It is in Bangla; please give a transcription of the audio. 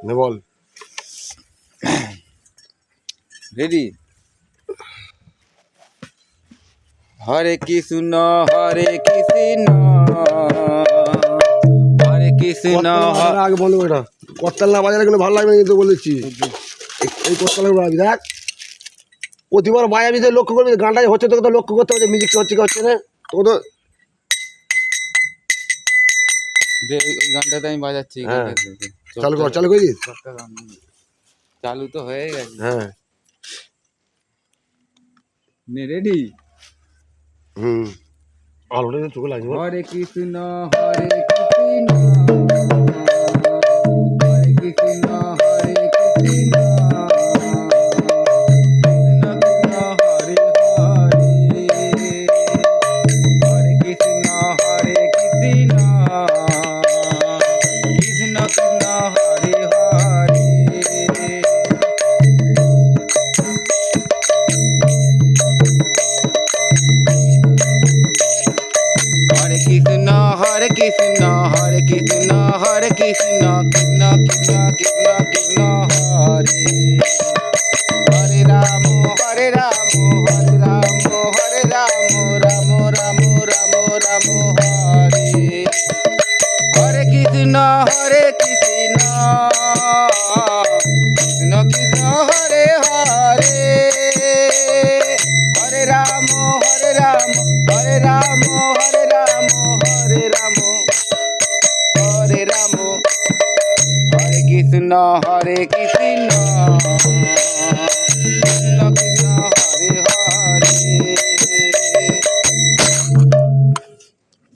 নে বল। রেডি? হরে কৃষ্ণ হরে কৃষ্ণ হরে কৃষ্ণ। আগে বন্ধ করে না, করতাল না বাজারে কিন্তু ভালো লাগবে না কিন্তু বলেছি। এই করতালের বাজাবি দেখ, প্রতিবার বাজাবি তো লক্ষ্য করবি, গানটা হচ্ছে তোকে তো লক্ষ্য করতে হবে যে মিউজিকটা হচ্ছে কি হচ্ছে না। তোকে তো ওই গানটাতে আমি বাজাচ্ছি। হ্যাঁ চালু কর, চালু করে দিস। চালু তো হয়ে গেছে। হ্যাঁ রেডি? হুম আলোটা চোখে লাগবে। হরে কৃষ্ণ হরে কৃষ্ণ হরে কৃষ্ণ হরে কৃষ্ণ কৃষ্ণ হরে হরে হরে কৃষ্ণ হরে কৃষ্ণ কৃষ্ণ কৃষ্ণ হরে হরে। হরে কৃষ্ণ হরে কৃষ্ণ হরে কৃষ্ণ হরে কৃষ্ণ কৃষ্ণ কৃষ্ণ কৃষ্ণ কৃষ্ণ হরে হরে রাম হরে রাম হরে রাম হরে রাম রাম রাম রাম রাম হরে হরে কৃষ্ণ কৃষ্ণ কৃষ্ণ হরে হরে হরে রাম হরে রাম হরে রাম হরে রাম হরে রাম হরে রাম হরে কৃষ্ণ